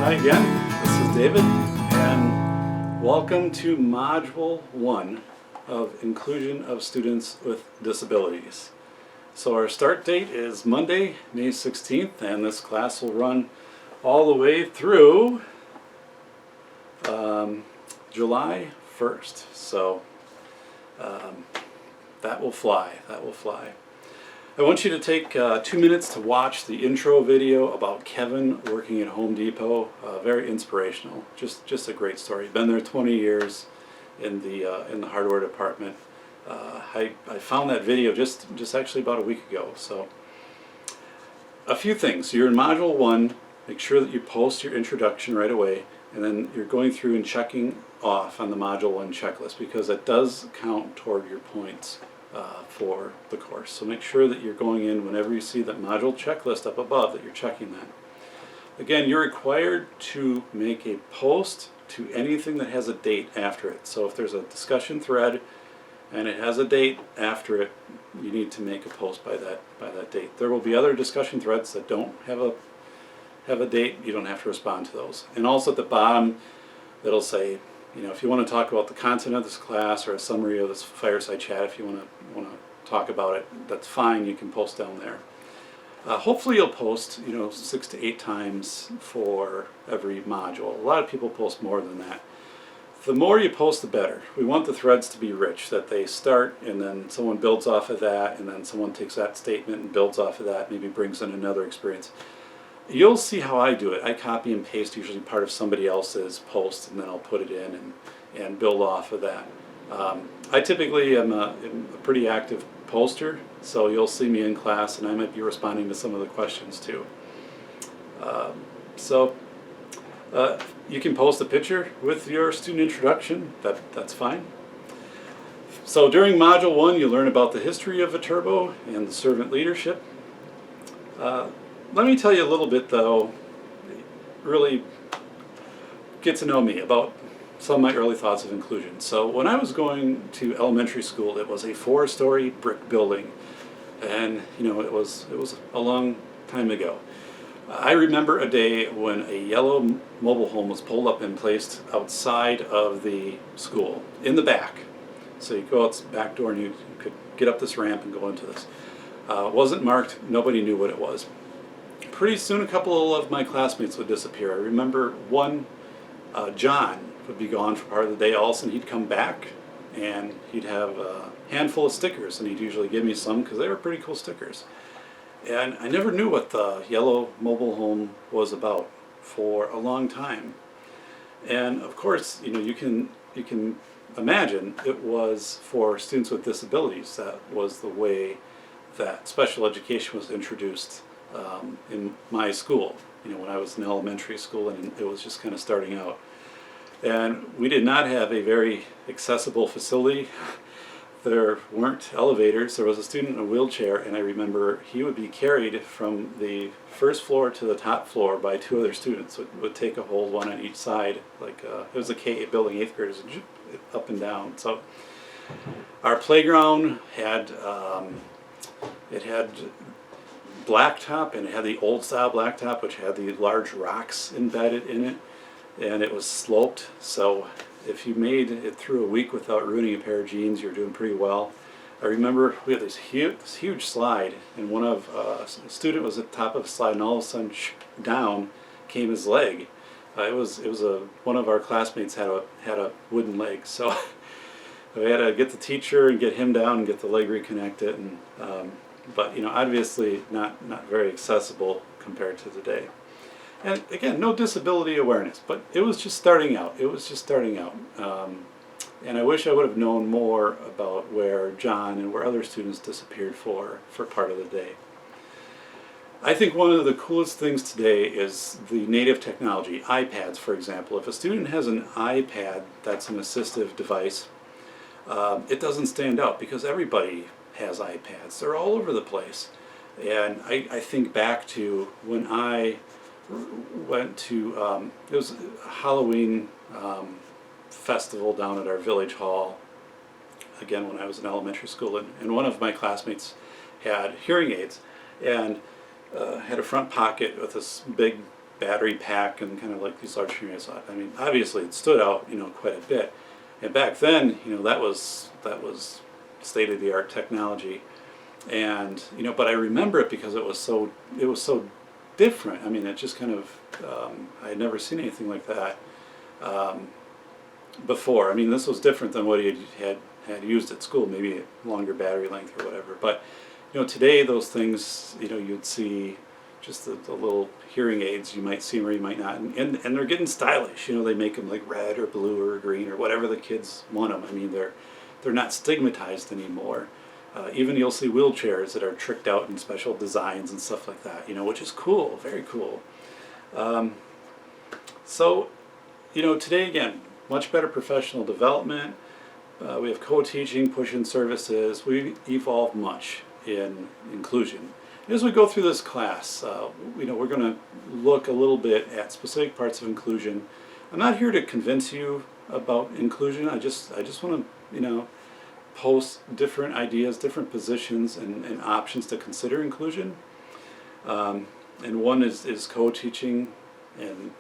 Hi again, this is David, and welcome to Module 1 of Inclusion of Students with Disabilities. So our start date is Monday, May 16th, and this class will run all the way through July 1st. So that will fly, I want you to take 2 minutes to watch the intro video about Kevin working at Home Depot. Very inspirational. Just a great story. Been there 20 years in the hardware department. I found that video just actually about a week ago. So a few things. You're in Module 1. Make sure that you post your introduction right away, and then you're going through and checking off on the Module 1 checklist because it does count toward your points for the course. So make sure that you're going in whenever you see that module checklist up above that you're checking that. Again, you're required to make a post to anything that has a date after it. So if there's a discussion thread and it has a date after it, you need to make a post by that date. There will be other discussion threads that don't have a date. You don't have to respond to those. And also at the bottom, it'll say, you know, if you want to talk about the content of this class or a summary of this fireside chat, if you want to talk about it, that's fine. You can post down there. Hopefully you'll post, 6 to 8 times for every module. A lot of people post more than that. The more you post, the better. We want the threads to be rich, that they start and then someone builds off of that, and then someone takes that statement and builds off of that, maybe brings in another experience. You'll see how I do it. I copy and paste usually part of somebody else's post, and then I'll put it in and build off of that. I typically am a pretty active poster, so you'll see me in class, and I might be responding to some of the questions too. You can post a picture with your student introduction. That's fine. So during Module 1, you learn about the history of Viterbo and the servant leadership. Let me tell you a little bit, though, really get to know me about some of my early thoughts of inclusion. So when I was going to elementary school, it was a 4-story brick building, and it was a long time ago. I remember a day when a yellow mobile home was pulled up and placed outside of the school, in the back. So you go out the back door and you could get up this ramp and go into this. It wasn't marked, nobody knew what it was. Pretty soon a couple of my classmates would disappear. I remember one, John, would be gone for part of the day. All of a sudden he'd come back and he'd have a handful of stickers, and he'd usually give me some because they were pretty cool stickers. And I never knew what the yellow mobile home was about for a long time. And of course, you can imagine it was for students with disabilities. That was the way that special education was introduced in my school, when I was in elementary school, and it was just kind of starting out. And we did not have a very accessible facility. There weren't elevators. There was a student in a wheelchair, and I remember he would be carried from the first floor to the top floor by 2 other students. It would take a hold, one on each side, like it was a K building, 8th graders, up and down. So our playground had it had blacktop, and it had the old style blacktop, which had the large rocks embedded in it, and it was sloped. So if you made it through a week without ruining a pair of jeans, you're doing pretty well. I remember we had this huge slide, and one of a student was at the top of the slide, and all of a sudden down came his leg. One of our classmates had a wooden leg, so we had to get the teacher and get him down and get the leg reconnected, and but obviously not very accessible compared to today. And again, no disability awareness, but it was just starting out. And I wish I would have known more about where John and where other students disappeared for part of the day. I think one of the coolest things today is the native technology, iPads, for example. If a student has an iPad that's an assistive device, it doesn't stand out because everybody has iPads. They're all over the place. And I think back to when I went to, it was a Halloween festival down at our village hall, again when I was in elementary school, and one of my classmates had hearing aids and had a front pocket with this big battery pack and kind of like these large hearing aids. I mean, obviously it stood out, quite a bit. And back then, that was state-of-the-art technology. And but I remember it because it was so different. I mean, it just kind of I had never seen anything like that before. I mean, this was different than what he had used at school, maybe a longer battery length or whatever. But today those things, you'd see just the little hearing aids. You might see them or you might not, and they're getting stylish. They make them like red or blue or green or whatever the kids want them. I mean, they're not stigmatized anymore. Even you'll see wheelchairs that are tricked out in special designs and stuff like that, which is cool, very cool. So, today again, much better professional development. We have co-teaching, push-in services. We've evolved much in inclusion. As we go through this class, we're going to look a little bit at specific parts of inclusion. I'm not here to convince you about inclusion. I just want to, post different ideas, different positions, and options to consider inclusion. And one is co-teaching and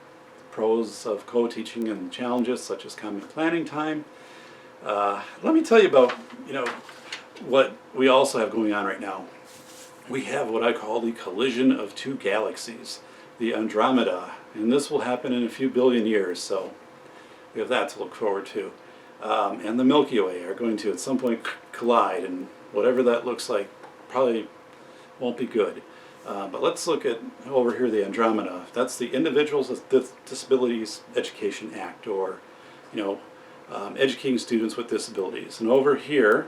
pros of co-teaching and challenges such as common planning time. Let me tell you about what we also have going on right now. We have what I call the collision of two galaxies, the Andromeda, and this will happen in a few billion years, so we have that to look forward to. And the Milky Way are going to at some point collide, and whatever that looks like probably won't be good. But let's look at over here the Andromeda. That's the Individuals with Disabilities Education Act, or educating students with disabilities. And over here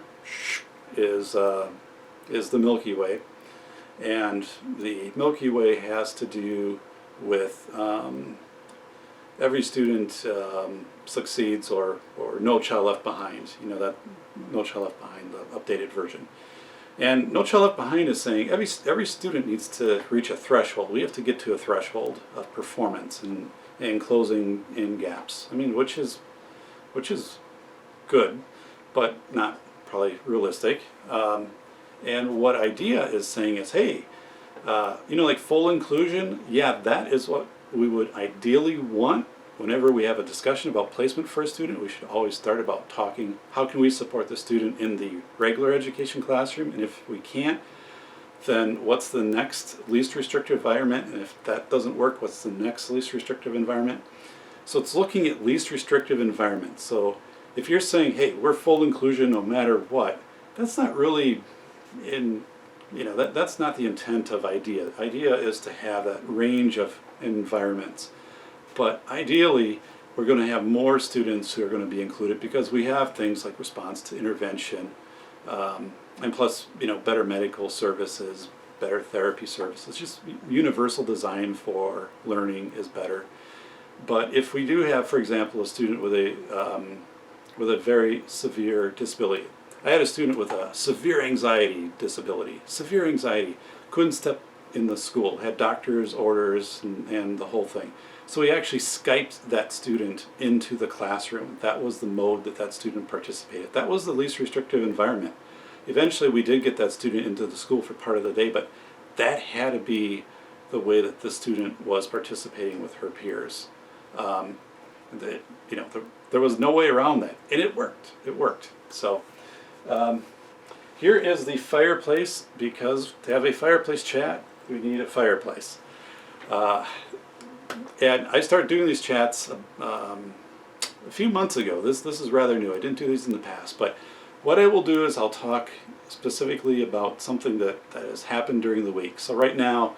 is the Milky Way, and the Milky Way has to do with every student succeeds or No Child Left Behind. That No Child Left Behind, the updated version. And No Child Left Behind is saying every student needs to reach a threshold. We have to get to a threshold of performance and closing in gaps. I mean, which is good, but not probably realistic. And what IDEA is saying is, hey, like full inclusion, yeah, that is what we would ideally want. Whenever we have a discussion about placement for a student, we should always start about talking, how can we support the student in the regular education classroom? And if we can't, then what's the next least restrictive environment? And if that doesn't work, what's the next least restrictive environment? So it's looking at least restrictive environments. So if you're saying, hey, we're full inclusion no matter what, that's not really that's not the intent of IDEA. IDEA is to have that range of environments. But ideally, we're going to have more students who are going to be included because we have things like response to intervention, and plus, better medical services, better therapy services. Just universal design for learning is better. But if we do have, for example, a student with a very severe disability. I had a student with a severe anxiety disability. Severe anxiety. Couldn't step in the school. Had doctor's orders and the whole thing. So we actually Skyped that student into the classroom. That was the mode that student participated. That was the least restrictive environment. Eventually we did get that student into the school for part of the day, but that had to be the way that the student was participating with her peers. There was no way around that, and it worked. It worked. So here is the fireplace, because to have a fireplace chat, we need a fireplace. And I started doing these chats a few months ago. This is rather new. I didn't do these in the past, but what I will do is I'll talk specifically about something that has happened during the week. So right now,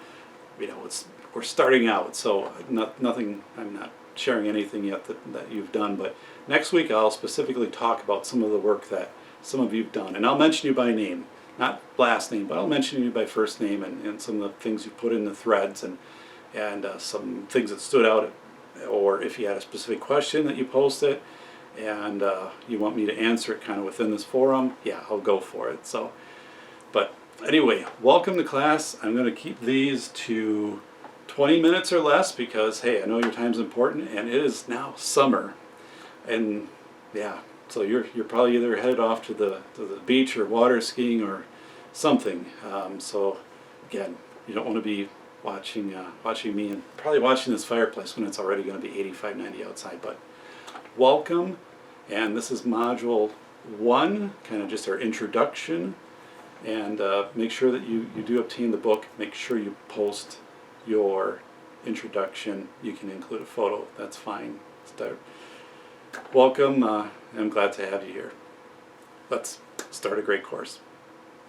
we're starting out, so nothing. I'm not sharing anything yet that you've done, but next week I'll specifically talk about some of the work that some of you've done, and I'll mention you by name, not last name, but I'll mention you by first name and some of the things you put in the threads and some things that stood out, or if you had a specific question that you posted and you want me to answer it kind of within this forum, yeah, I'll go for it. So, but anyway, welcome to class. I'm going to keep these to 20 minutes or less because, hey, I know your time's important, and it is now summer, and yeah, so you're probably either headed off to the beach or water skiing or something. So again, you don't want to be watching me and probably watching this fireplace when it's already going to be 85, 90 outside. But welcome, and this is module 1, kind of just our introduction. And make sure that you do obtain the book. Make sure you post your introduction. You can include a photo. That's fine. Welcome. I'm glad to have you here. Let's start a great course.